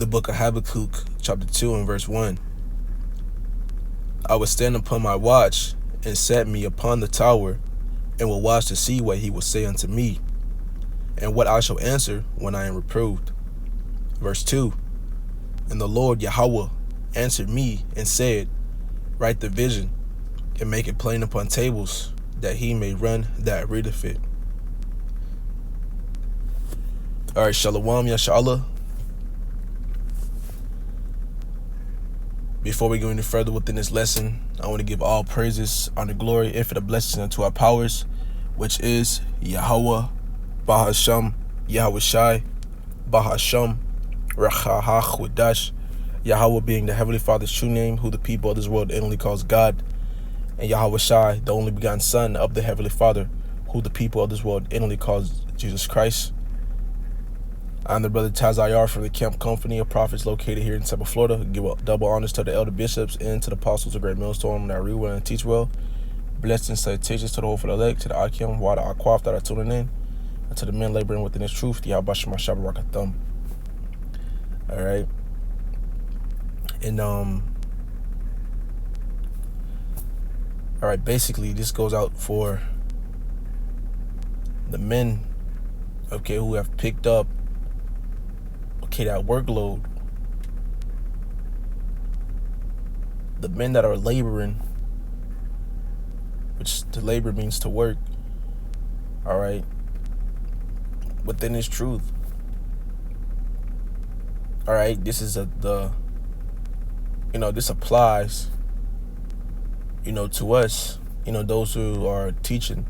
The book of Habakkuk, chapter 2 and verse 1. I will stand upon my watch, and set me upon the tower, and will watch to see what he will say unto me, and what I shall answer when I am reproved. Verse 2. And the Lord YAHAWAH answered me and said, write the vision, and make it plain upon tables, that he may run that readeth it. Alright, Shalom, Yashallah. Before we go any further within this lesson, I want to give all praises, honor, glory, infinite blessings unto our powers, which is YAHAWAH, BAHASHAM, YAHAWASHI, BAHASHAM, YAHAWAH, YAHAWAH being the Heavenly Father's true name, who the people of this world innately calls God, and YAHAWASHI, the only begotten Son of the Heavenly Father, who the people of this world innately calls Jesus Christ. I'm the brother Tazayar from the Camp Company of Prophets located here in Tampa, Florida. Give double honors to the elder bishops and to the apostles of Great Millstone that read well and teach well. Blessings, salutations to the whole for the elect, to the Akim, Wada Akwaf that are tuning in, and to the men laboring within this truth, YAHAWASHI Shabbat Rakathum. Alright. And alright, basically this goes out for the men, okay, who have picked up that workload. The men that are laboring, which to labor means to work, all right, within this truth. All right, this is this applies, to us, those who are teaching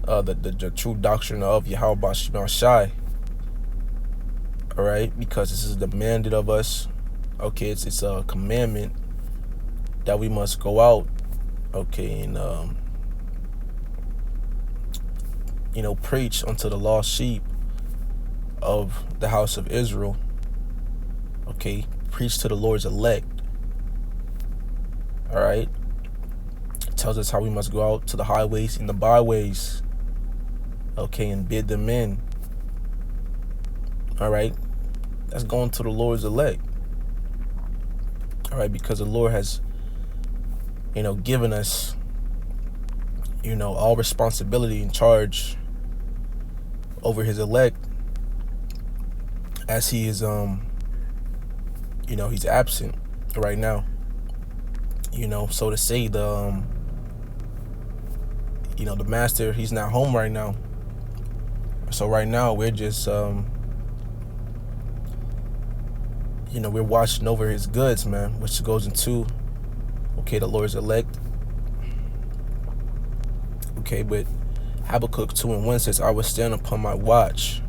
the true doctrine of YAHAWASHI. All right, because this is demanded of us. Okay, it's a commandment that we must go out, okay, and preach unto the lost sheep of the house of Israel. Okay, preach to the Lord's elect. All right, it tells us how we must go out to the highways and the byways, okay, and bid them in. All right, that's going to the Lord's elect. All right, because the Lord has, given us, all responsibility and charge over his elect, as he is, he's absent right now. So to say, the master, he's not home right now. So right now we're just, we're watching over his goods, man, which goes into, okay, the Lord's elect. Okay, but Habakkuk 2 and 1 says, I will stand upon my watch,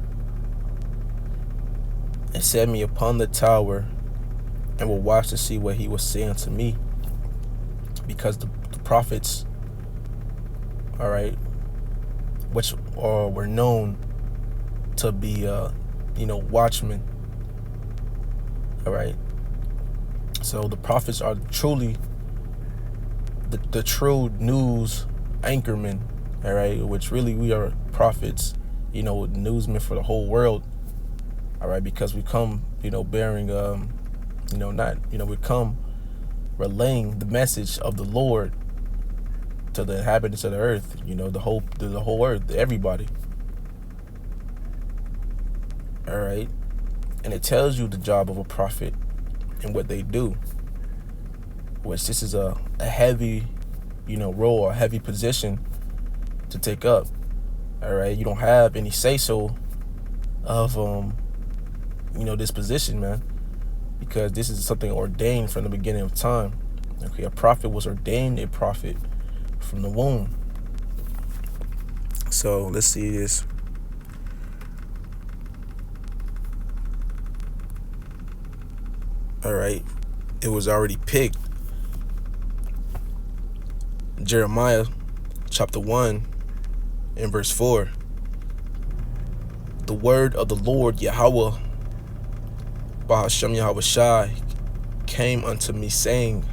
and set me upon the tower, and will watch to see what he will say unto me. Because the prophets, all right, which were known to be, watchmen. All right. So the prophets are truly the true news anchormen. All right. Which really we are prophets, newsmen for the whole world. All right. Because we come, bearing, we come relaying the message of the Lord to the inhabitants of the earth, the whole earth, everybody. All right. And it tells you the job of a prophet and what they do, which this is a heavy, role, a heavy position to take up. All right. You don't have any say-so of, this position, man, because this is something ordained from the beginning of time. Okay. A prophet was ordained a prophet from the womb. So let's see this. All right, it was already picked. Jeremiah chapter 1 and verse 4. The word of the Lord YAHAWAH, BAHASHAM YAHAWASHI, came unto me, saying,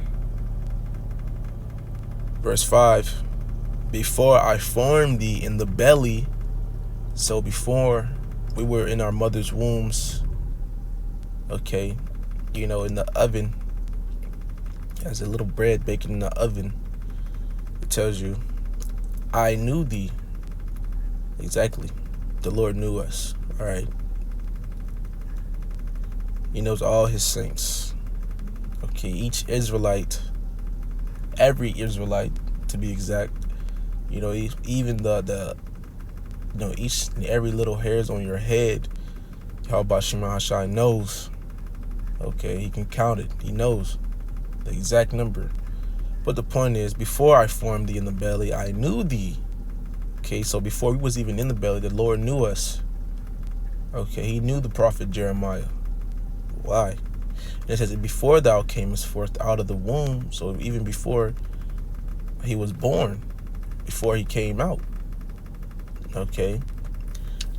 verse 5, before I formed thee in the belly, so before we were in our mother's wombs, Okay, in the oven, as a little bread baking in the oven. It tells you, I knew thee. Exactly. The Lord knew us. All right. He knows all his saints. Okay, each Israelite, every Israelite to be exact, even the each and every little hairs on your head, YAHAWASHI knows. Okay, he can count it. He knows the exact number. But the point is, before I formed thee in the belly, I knew thee. Okay, so before we was even in the belly, the Lord knew us. Okay, he knew the prophet Jeremiah. Why? And it says, before thou camest forth out of the womb, so even before he was born, before he came out, okay,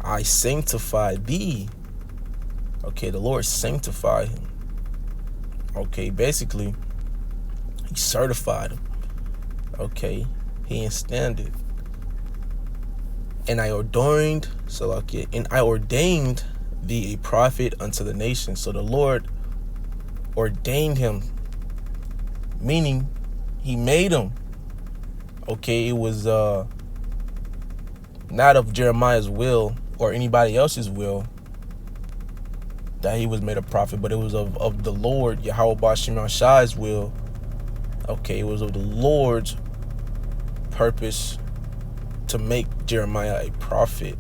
I sanctify thee. Okay, the Lord sanctified him. Okay, basically, he certified him. Okay, he instanced it. And I ordained thee a prophet unto the nations. So the Lord ordained him, meaning he made him. Okay, it was not of Jeremiah's will or anybody else's will that he was made a prophet, but it was of the Lord, YAHAWASHI's will. Okay, it was of the Lord's purpose to make Jeremiah a prophet,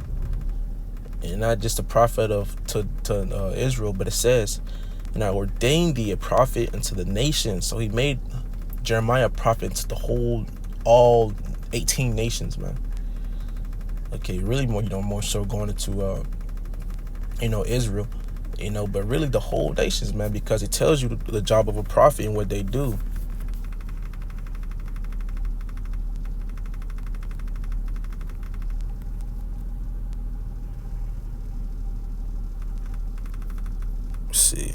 and not just a prophet to Israel, but it says, and I ordained thee a prophet unto the nations. So he made Jeremiah a prophet to all 18 nations, man. Okay, really more so going into Israel, but really the whole nations, man, because it tells you the job of a prophet and what they do. Let's see.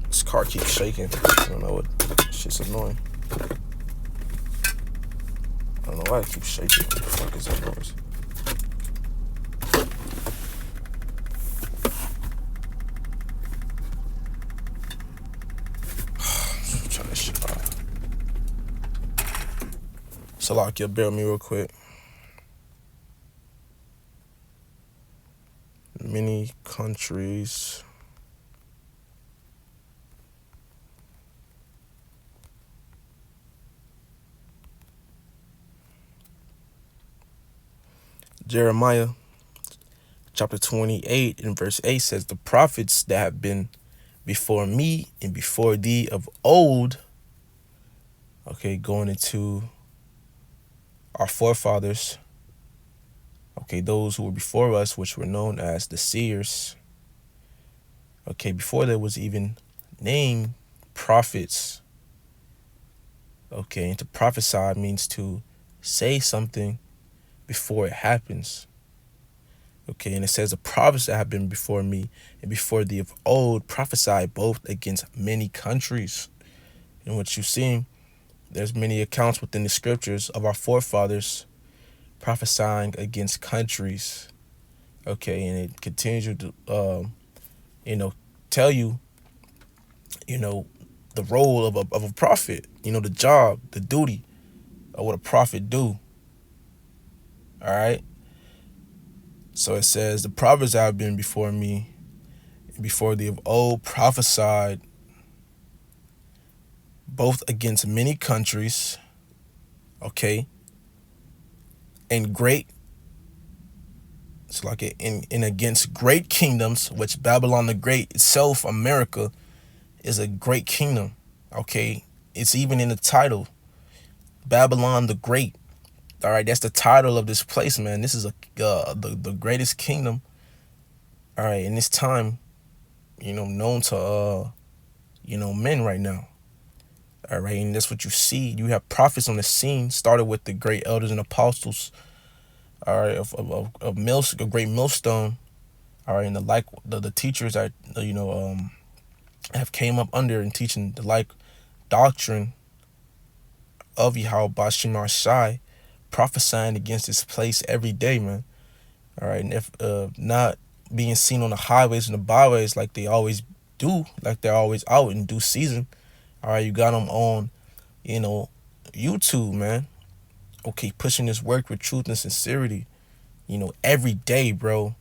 This car keeps shaking. I don't know what. Shit's annoying. I don't know why it keeps shaking. What the fuck is that noise? Turn this shit off. Salakia, bear with me real quick. Many countries. Jeremiah chapter 28 and verse 8 says, the prophets that have been before me and before thee of old, okay, going into our forefathers, okay, those who were before us, which were known as the seers, okay, before there was even named prophets, okay, and to prophesy means to say something before it happens. Okay, and it says the prophets that have been before me and before thee of old prophesy both against many countries. And what you see, there's many accounts within the scriptures of our forefathers prophesying against countries. Okay, and it continues to tell you, the role of a prophet, the job, the duty of what a prophet do. All right. So it says, the prophets that have been before me, before thee of old, prophesied both against many countries, okay, and against great kingdoms, which Babylon the Great itself, America, is a great kingdom, okay? It's even in the title, Babylon the Great. All right, that's the title of this place, man. This is the greatest kingdom, all right, in this time, known to men right now. All right, and that's what you see. You have prophets on the scene, started with the great elders and apostles, all right, a great millstone, all right, and the teachers that have came up under and teaching the like doctrine of YAHAWASHI, prophesying against this place every day, man. All right, and if not being seen on the highways and the byways like they always do, like they're always out in due season. All right, you got them on, you know, YouTube, man. Okay, pushing this work with truth and sincerity, you know, every day, bro.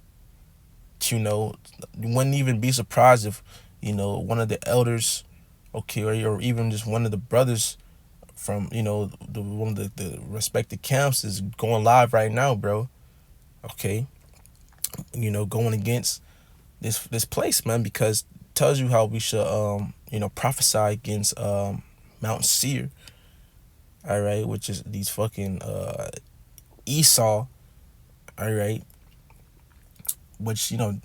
You know, you wouldn't even be surprised if, you know, one of the elders, okay, or even just one of the brothers from, you know, one of the respected camps is going live right now, bro. Okay, you know, going against this place, man, because it tells you how we should, you know, prophesy against Mount Seir, all right, which is these fucking Esau, all right, which, you know,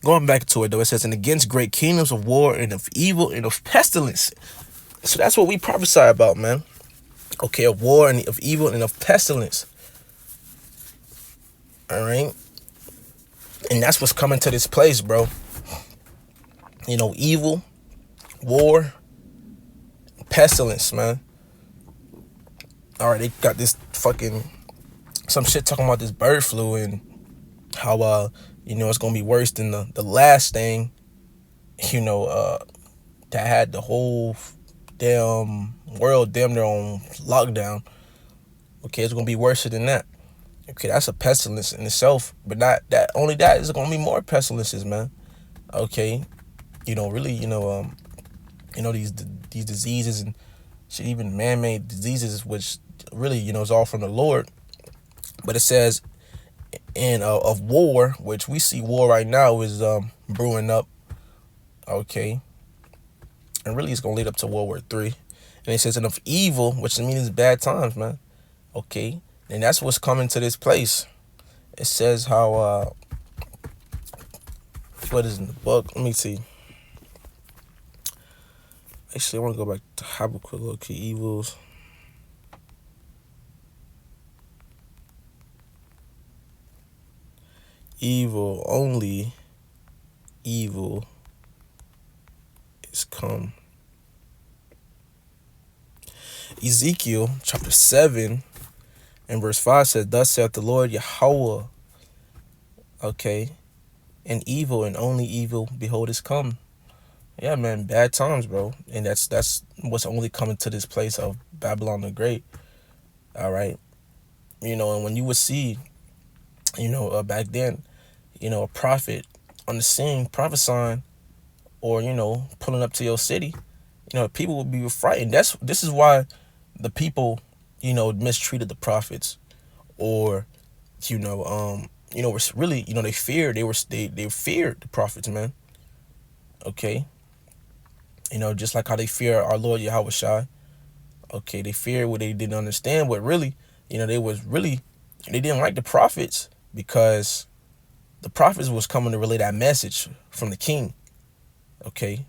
going back to it though, it says, and against great kingdoms of war and of evil and of pestilence. So that's what we prophesy about, man. Okay, of war and of evil and of pestilence. All right. And that's what's coming to this place, bro. You know, evil, war, pestilence, man. All right, they got this fucking some shit talking about this bird flu and how you know, it's gonna be worse than the last thing, you know, that had the whole damn world damn near on lockdown. Okay, it's gonna be worse than that. Okay, that's a pestilence in itself, but not that. Only that is gonna be more pestilences, man. Okay, you know, really, you know, these diseases and shit, even man-made diseases, which really, you know, is all from the Lord. But it says, in of war, which we see war right now is brewing up. Okay, and really it's gonna lead up to World War III. And it says, and of evil, which means bad times, man. Okay, and that's what's coming to this place. It says how what is in the book? Let me see. Actually, I want to go back to Habakkuk. Okay, evils. Evil, only evil is come. Ezekiel chapter 7 and verse 5 says, thus saith the Lord YAHAWAH. Okay, and evil and only evil, behold, is come. Yeah, man, bad times, bro. And that's what's only coming to this place of Babylon the Great. All right, you know, and when you would see, you know, back then, you know, a prophet on the scene prophesying, or, you know, pulling up to your city, you know, people would be frightened. This is why the people, you know, mistreated the prophets, or, you know, it's really, you know, they feared the prophets, man. Okay, you know, just like how they fear our Lord YAHAWASHI. Okay, they feared what they didn't understand, but really, you know, they didn't like the prophets because the prophets was coming to relay that message from the king. Okay,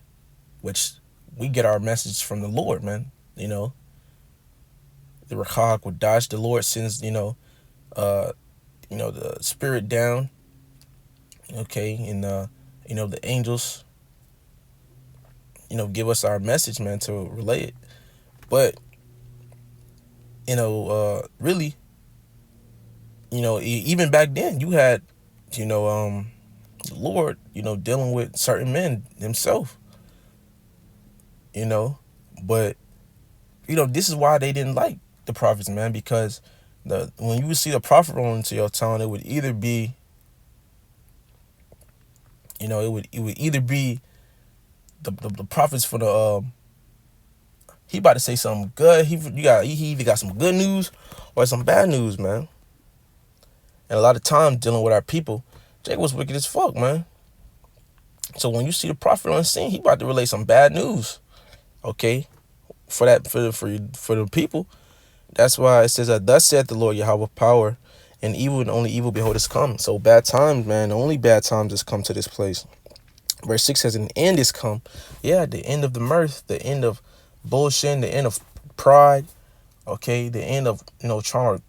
which we get our message from the Lord, man. You know, the Rahak would dodge. The Lord sends, you know, the spirit down. Okay, and you know, the angels, you know, give us our message, man, to relay it. But, you know, really, you know, even back then, you had, you know, the Lord, you know, dealing with certain men himself, you know. But, you know, this is why they didn't like the prophets, man, because when you would see the prophet roll into your town, it would either be, you know, it would either be the prophets for the he about to say something good. He either got some good news or some bad news, man. And a lot of times dealing with our people, Jake was wicked as fuck, man. So when you see the prophet on the scene, he about to relay some bad news. Okay, for the people. That's why it says that thus saith the Lord Yahweh power, and evil and only evil behold is come. So bad times, man. Only bad times has come to this place. Verse 6 says, an end is come. Yeah, the end of the mirth, the end of bullshit, the end of pride. Okay, the end of, you know, trying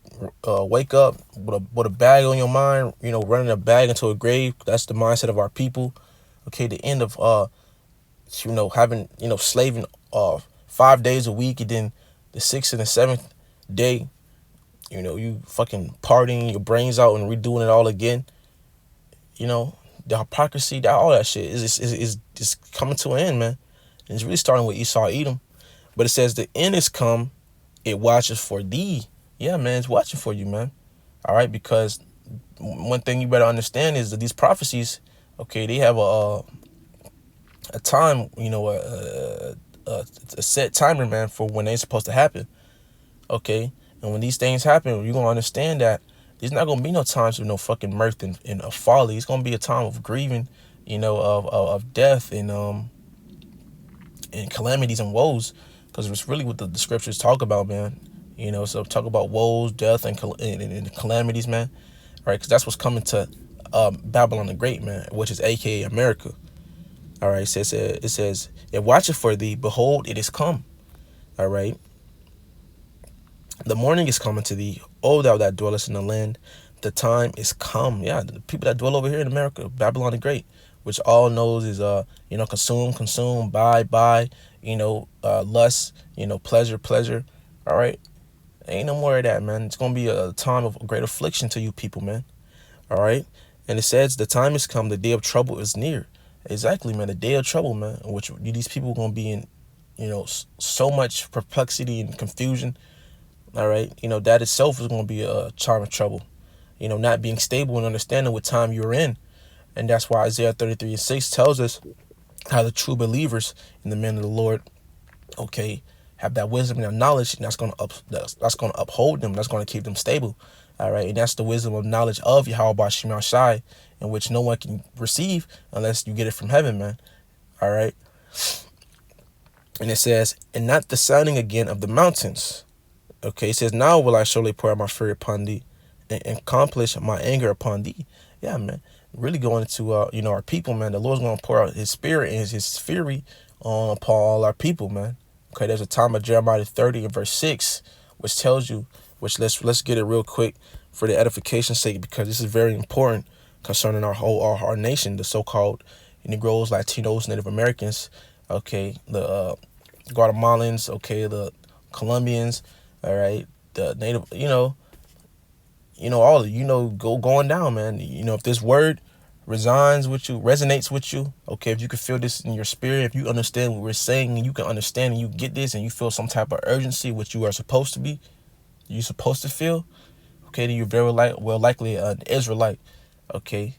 to wake up with a bag on your mind, you know, running a bag into a grave. That's the mindset of our people. Okay, the end of you know, having, you know, slaving 5 days a week, and then the 6th and the 7th day, you know, you fucking partying your brains out and redoing it all again. you know, the hypocrisy, that all that shit is coming to an end, man. And it's really starting with Esau, Edom. But it says the end is come, it watches for thee. Yeah, man, it's watching for you, man. All right, because one thing you better understand is that these prophecies, okay, they have a time, you know, a set timer, man, for when they're supposed to happen. Okay, and when these things happen, you're gonna understand that there's not gonna be no times of no fucking mirth and folly. It's gonna be a time of grieving, you know, of death and calamities and woes, because it's really what the scriptures talk about, man. You know, so talk about woes, death, and calamities, man. All right, because that's what's coming to Babylon the Great, man, which is AKA America. All right, it says, it watcheth for thee, behold, it is come. All right. The morning is coming to thee, O thou that dwellest in the land. The time is come. Yeah, the people that dwell over here in America, Babylon the Great, which all knows is you know, consume, buy, you know, lust, you know, pleasure. All right, ain't no more of that, man. It's gonna be a time of great affliction to you people, man. All right, and it says the time is come, the day of trouble is near. Exactly, man. The day of trouble, man, in which these people are gonna be in, you know, so much perplexity and confusion. All right, you know, that itself is going to be a time of trouble. You know, not being stable and understanding what time you're in. And that's why Isaiah 33:6 tells us how the true believers and the men of the Lord, okay, have that wisdom and that knowledge, and that's going to uphold them. That's going to keep them stable. All right, and that's the wisdom of knowledge of YAHAWASHI, in which no one can receive unless you get it from heaven, man. All right, and it says, and not the sounding again of the mountains. Okay, it says, now will I surely pour out my fury upon thee and accomplish my anger upon thee. Yeah, man. Really going into, you know, our people, man. The Lord's going to pour out his spirit and his fury upon all our people, man. Okay, there's a time of Jeremiah 30 and verse 6, which tells you, which let's get it real quick for the edification's sake, because this is very important concerning our nation, the so-called Negroes, Latinos, Native Americans, okay, the Guatemalans, okay, the Colombians, all right, the native, you know, all of, you know, going down, man. You know, if this word resonates with you, okay, if you can feel this in your spirit, if you understand what we're saying, and you can understand and you get this, and you feel some type of urgency, which you are supposed to be, you're supposed to feel, okay, then you're very likely an Israelite, okay,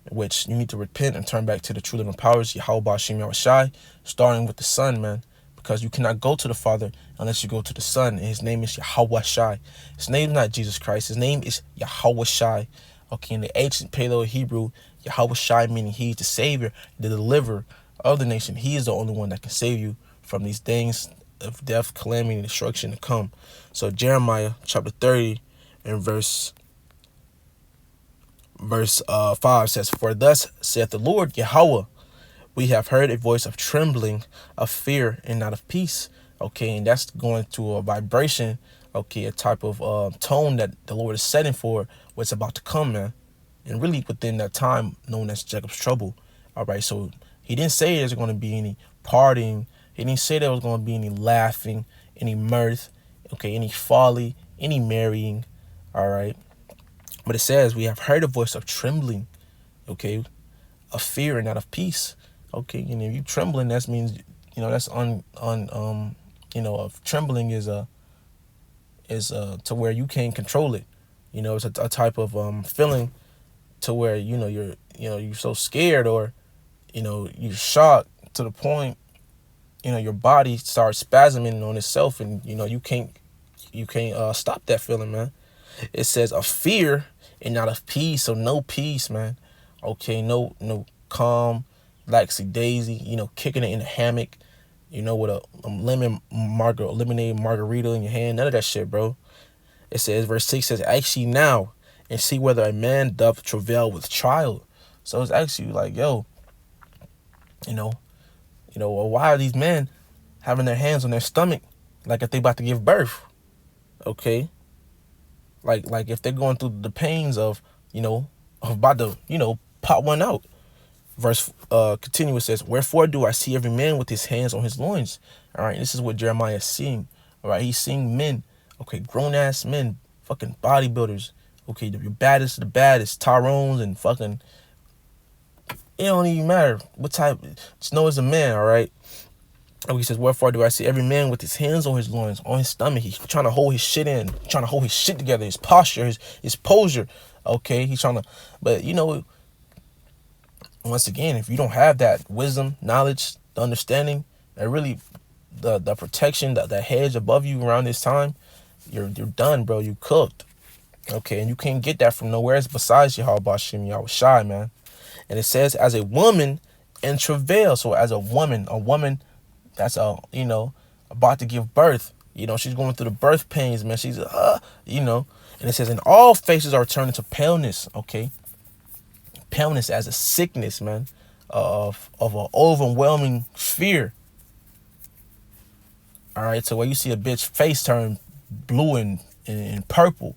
which you need to repent and turn back to the true living powers, YAHAWASHI, starting with the Son, man. Because you cannot go to the Father unless you go to the Son. And his name is YAHAWASHI. His name is not Jesus Christ. His name is YAHAWASHI. Okay, in the ancient Paleo Hebrew, YAHAWASHI meaning he is the Savior, the deliverer of the nation. He is the only one that can save you from these things of death, calamity, and destruction to come. So Jeremiah chapter 30 and verse 5 says, for thus saith the Lord Yahweh, we have heard a voice of trembling, of fear, and not of peace. Okay, and that's going to a vibration, okay, a type of tone that the Lord is setting for what's about to come, man. And really within that time known as Jacob's trouble. All right, so he didn't say there's going to be any partying. He didn't say there was going to be any laughing, any mirth, okay, any folly, any marrying. All right, but it says we have heard a voice of trembling, okay, of fear and not of peace. Okay, and if you trembling, that means, you know, that's you know, of trembling is to where you can't control it. You know, it's a type of feeling to where, you know, you're so scared, or, you know, you're shocked to the point, you know, your body starts spasming on itself, and, you know, you can't stop that feeling, man. It says of fear and not of peace, so no peace, man. Okay, no calm, laxy daisy, you know, kicking it in the hammock, you know, with a lemonade margarita in your hand. None of that shit, bro. It says, verse 6 says, ask ye now and see whether a man doth travail with child. So it's actually like, yo, you know, well, why are these men having their hands on their stomach like if they about to give birth? Okay, like if they're going through the pains of, you know, of about to, you know, pop one out. Verse continuous says, wherefore do I see every man with his hands on his loins? All right, this is what Jeremiah is seeing. All right, he's seeing men, okay, grown ass men, fucking bodybuilders, okay, the baddest of the baddest, Tyrones and fucking It don't even matter what type. Just know it's a man, all right? And he says, wherefore do I see every man with his hands on his loins, on his stomach? He's trying to hold his shit in, trying to hold his shit together, his posture, his posture. Okay, he's trying to, but once again, if you don't have that wisdom, knowledge, the understanding, and really the protection, the hedge above you around this time, you're done, bro. You cooked. Okay, and you can't get that from nowhere else besides YAHAWASHI, YAHAWASHI, man. And it says, as a woman in travail. So as a woman that's about to give birth. She's going through the birth pains, man. She's and it says, and all faces are turning to paleness. Okay, paleness as a sickness, man, of an overwhelming fear. All right, so where you see a bitch face turn blue and purple,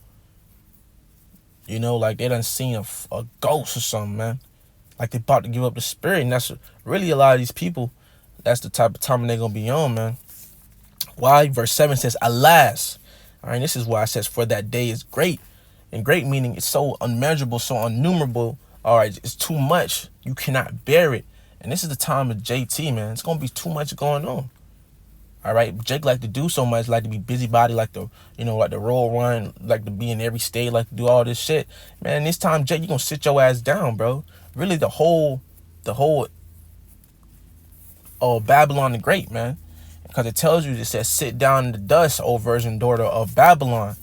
like they done seen a ghost or something, man. Like they about to give up the spirit, and that's really a lot of these people. That's the type of time they're gonna be on, man. Why? Verse 7 says, alas. All right, this is why it says, for that day is great. And great meaning it's so unmeasurable, so innumerable. All right, it's too much. You cannot bear it. And this is the time of JT, man. It's gonna be too much going on. All right, Jake like to do so much, like to be busybody, like to, like to roll run, like to be in every state, like to do all this shit. Man, this time, Jake, you gonna sit your ass down, bro. Really, the whole Babylon the Great, man. Because it tells you, it says, sit down in the dust, O virgin daughter of Babylon.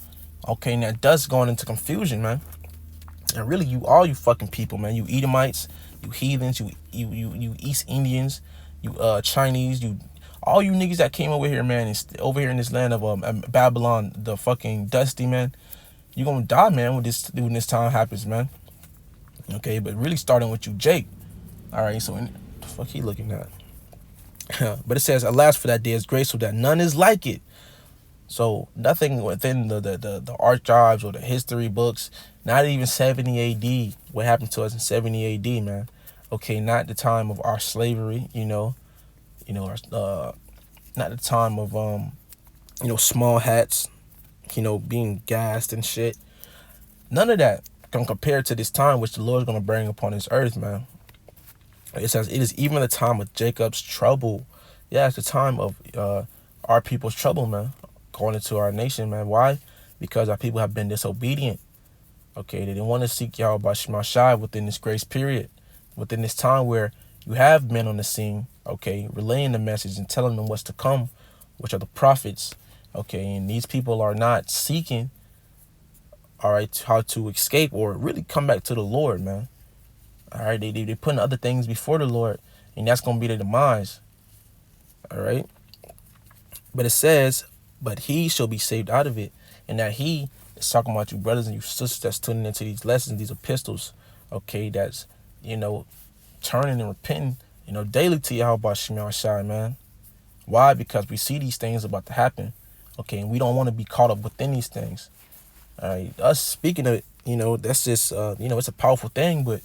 Okay, and that dust going into confusion, man. And really, all you fucking people, man. You Edomites, you heathens, you East Indians, you Chinese, all you niggas that came over here, man, is over here in this land of Babylon, the fucking dusty, man. You gonna die, man, when this time happens, man. Okay, but really starting with you, Jake. All right, so the fuck he looking at? But it says, alas, for that day is great, so that none is like it. So nothing within the archives or the history books, not even 70 AD, what happened to us in 70 AD, man. Okay, not the time of our slavery, not the time of small hats, being gassed and shit. None of that can compare to this time which the Lord is going to bring upon this earth, man. It says, it is even the time of Jacob's trouble. Yeah, it's the time of our people's trouble, man, going into our nation, man. Why? Because our people have been disobedient. Okay, they didn't want to seek YAHAWASHI within this grace period, within this time where you have men on the scene, okay, relaying the message and telling them what's to come, which are the prophets, okay, and these people are not seeking, all right, how to escape or really come back to the Lord, man. All right, they putting other things before the Lord, and that's going to be their demise. All right. But it says, but he shall be saved out of it. And that he is talking about you brothers and you sisters that's tuning into these lessons, these epistles, okay, that's, turning and repenting, daily to YAHAWASHI, man. Why? Because we see these things about to happen, okay, and we don't want to be caught up within these things. All right, us speaking of it, that's just, it's a powerful thing, but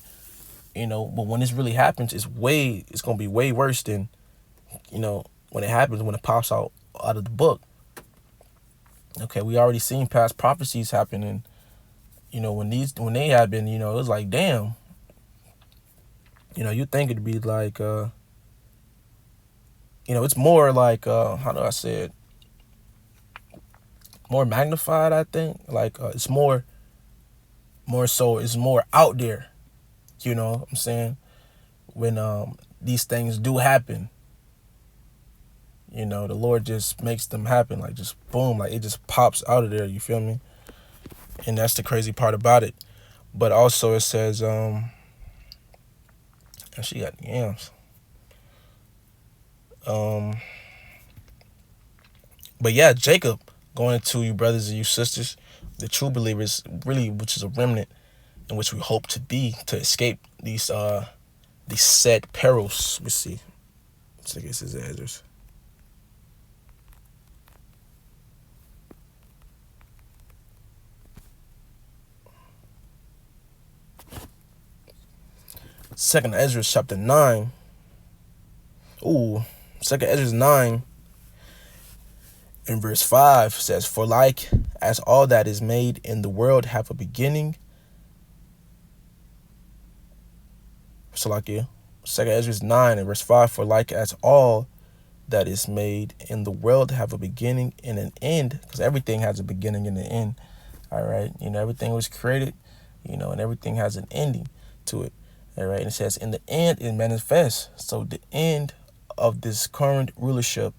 but when this really happens, it's going to be way worse than, when it happens, when it pops out of the book. Okay, we already seen past prophecies happen, and, when they happen, it was like, damn, you think it'd be like, it's more like, how do I say it? More magnified, I think. Like, it's more so, it's more out there. You know what I'm saying? When these things do happen, the Lord just makes them happen, like just boom, like it just pops out of there, you feel me? And that's the crazy part about it. But also it says, and she got yams. But yeah, Jacob going to you brothers and you sisters, the true believers, really, which is a remnant in which we hope to be, to escape these said perils. Let's see. Let's see, this is the address. Second Ezra chapter 9. Second Ezra 9 in verse 5 says, for like as all that is made in the world have a beginning. Salakia. Second Ezra 9 and verse 5, for like as all that is made in the world have a beginning and an end, because everything has a beginning and an end. All right, everything was created, and everything has an ending to it. All right, and it says in the end it manifests. So the end of this current rulership,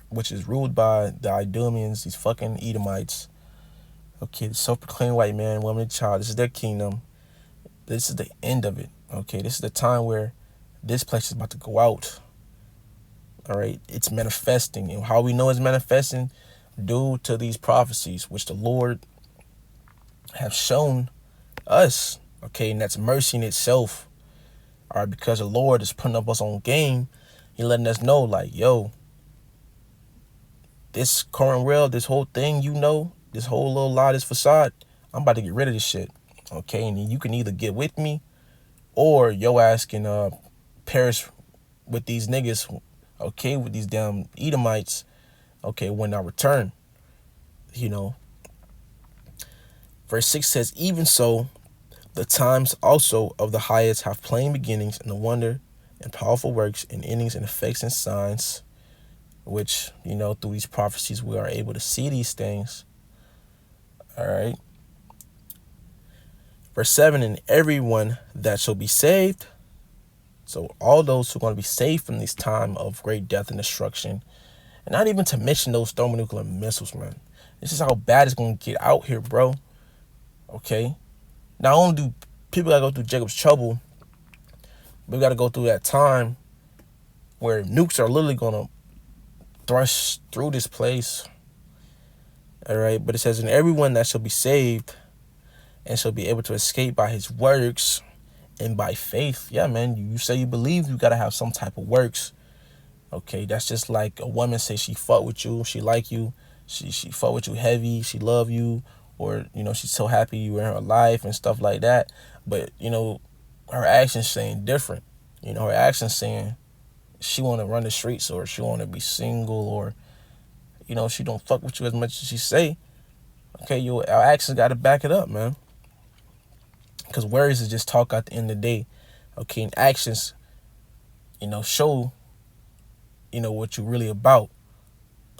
which is ruled by the Idumeans, these fucking Edomites, okay, the self-proclaimed white man, woman, and child, this is their kingdom. This is the end of it. Okay, this is the time where this place is about to go out. All right, it's manifesting, and how we know it's manifesting, due to these prophecies which the Lord have shown us. Okay, and that's mercy in itself. All right, because the Lord is putting up us on game. He letting us know, like, yo, this current world, this whole thing, this whole little lie, this facade, I'm about to get rid of this shit. Okay, and you can either get with me, or your ass can perish with these niggas, okay, with these damn Edomites, okay, when I return. Verse 6 says, even so, the times also of the highest have plain beginnings, and the wonder and powerful works and endings and effects and signs, which, through these prophecies we are able to see these things. All right. Verse 7, and everyone that shall be saved. So all those who are going to be saved from this time of great death and destruction, and not even to mention those thermonuclear missiles, man. This is how bad it's going to get out here, bro. Okay. Not only do people got to go through Jacob's trouble, but we got to go through that time where nukes are literally going to thrust through this place. All right. But it says, and everyone that shall be saved and shall be able to escape by his works and by faith. Yeah, man. You say you believe, you got to have some type of works. Okay. That's just like a woman say she fuck with you, she like you, she fuck with you heavy, she love you, or, she's so happy you in her life and stuff like that. But, her actions saying different. Her actions saying she want to run the streets, or she want to be single, or, she don't fuck with you as much as she say. Okay, our actions got to back it up, man. Because words is just talk at the end of the day. Okay, and actions, show, what you really about.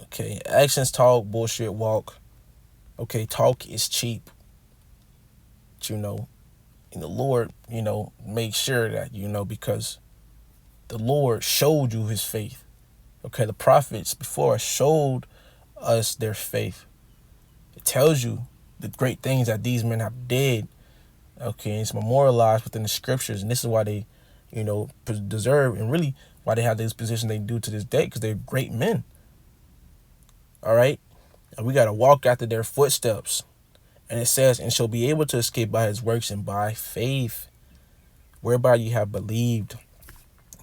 Okay, actions talk, bullshit walk. Okay, talk is cheap. But, and the Lord, make sure that, because the Lord showed you his faith. Okay, the prophets before us showed us their faith. It tells you the great things that these men have did. Okay, and it's memorialized within the scriptures, and this is why they, deserve, and really why they have this position they do to this day, because they're great men. All right, and we got to walk after their footsteps. And it says, and shall be able to escape by his works and by faith, whereby you have believed.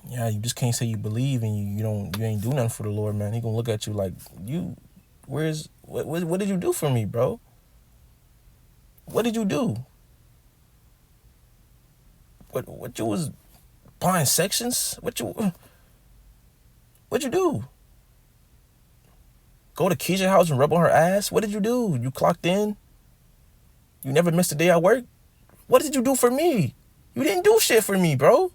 Yeah, you just can't say you believe and you ain't do nothing for the Lord, man. He gonna look at you like, what did you do for me, bro? What did you do? What you was buying sections? What you do? Go to Keisha's house and rub on her ass? What did you do? You clocked in? You never missed a day at work? What did you do for me? You didn't do shit for me, bro.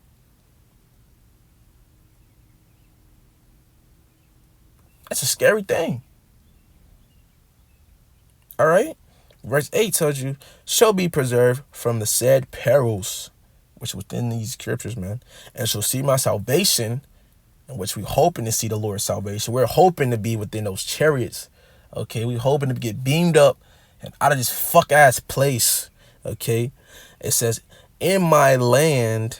That's a scary thing. All right? Verse 8 tells you, shall be preserved from the said perils, which within these scriptures, man, and shall see my salvation, in which we're hoping to see the Lord's salvation. We're hoping to be within those chariots. Okay, we're hoping to get beamed up and out of this fuck ass place. Okay, it says, in my land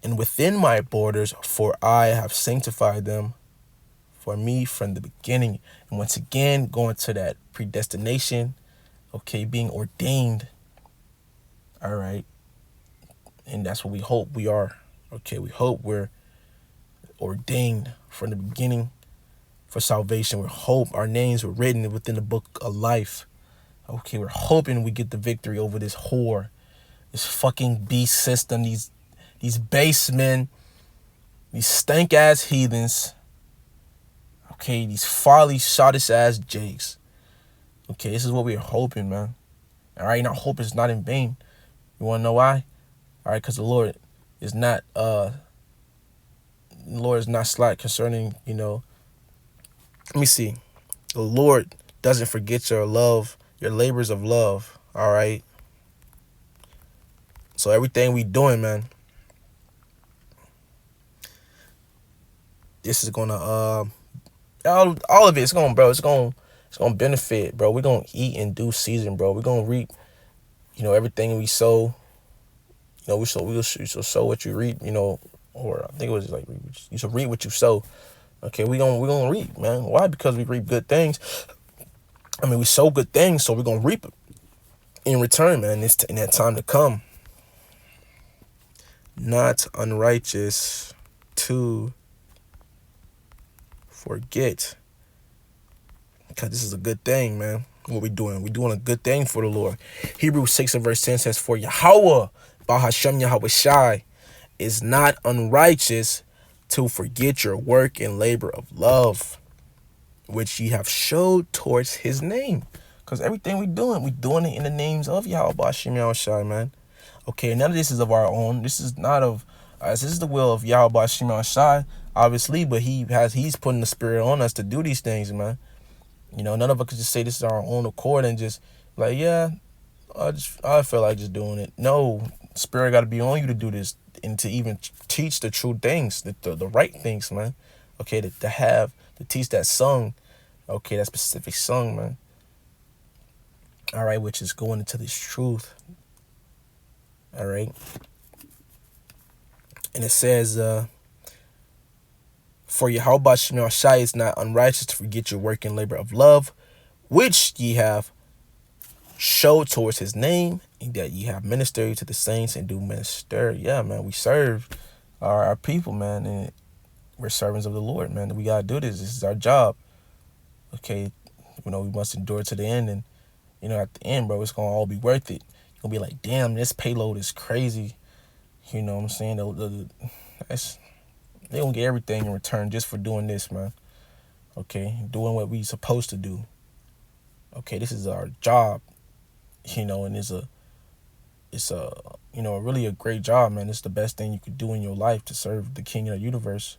and within my borders, for I have sanctified them for me from the beginning. And once again, going to that predestination, okay, being ordained. All right, and that's what we hope we are. Okay, we hope we're ordained from the beginning for salvation. We hope our names were written within the book of life. Okay, we're hoping we get the victory over this whore, this fucking beast system, these base men, these stank ass heathens. Okay, these folly shottish ass jakes. Okay, this is what we're hoping, man. All right, and our hope is not in vain. You want to know why? All right, because the Lord is not the Lord is not slack concerning, let me see. The Lord doesn't forget your love, your labors of love. All right. So everything we doing, man, this is gonna all of it. It's gonna benefit, bro. We're gonna eat in due season, bro. We're gonna reap, everything we sow. We shall sow what you reap, or I think it was like you should reap what you sow. Okay, we're gonna reap, man. Why? Because we reap good things. I mean, we sow good things, so we're gonna reap it in return, man. It's in that time to come. Not unrighteous to forget, because this is a good thing, man. What we doing? We doing a good thing for the Lord. Hebrews 6 and verse 10 says, "For YAHAWAH, BAHASHAM YAHAWASHI, is not unrighteous to forget your work and labor of love, which ye have showed towards his name." Because everything we doing it in the names of Yahweh BAHASHAM YAHAWASHI, man. Okay, none of this is of our own. This is not of us. This is the will of Yahweh BAHASHAM YAHAWASHI, obviously, but he's putting the spirit on us to do these things, man. None of us could just say this is our own accord and just like, yeah, I feel like just doing it. No, spirit got to be on you to do this and to even teach the true things, the right things, man. Okay, to teach that song, okay, that specific song, man. All right, which is going into this truth. All right. And it says, "For Yahweh BAHASHAM YAHAWASHI is not unrighteous to forget your work and labor of love, which ye have showed towards his name, and that ye have ministered to the saints and do minister." Yeah, man, we serve our people, man, and we're servants of the Lord, man. We gotta do this. This is our job. Okay, we must endure to the end, and at the end, bro, it's gonna all be worth it. You're gonna be like, damn, this payload is crazy. You know what I'm saying? They gonna get everything in return just for doing this, man. Okay, doing what we supposed to do. Okay, this is our job. And it's really a great job, man. It's the best thing you could do in your life, to serve the King of the universe,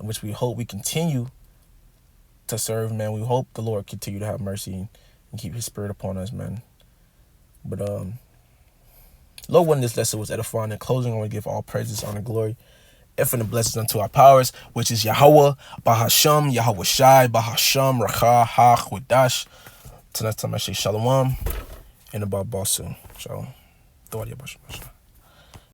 in which we hope we continue to serve, man. We hope the Lord continue to have mercy and keep his spirit upon us, man. But Lord, when this lesson was edifying, in closing, I want to give all praises, honor, glory, infinite blessings unto our powers, which is Yahawah, BAHASHAM, YAHAWASHI, BAHASHAM, Rakha, Hach, Wadash. Till next time, I say Shalom and about Basu. Shalom.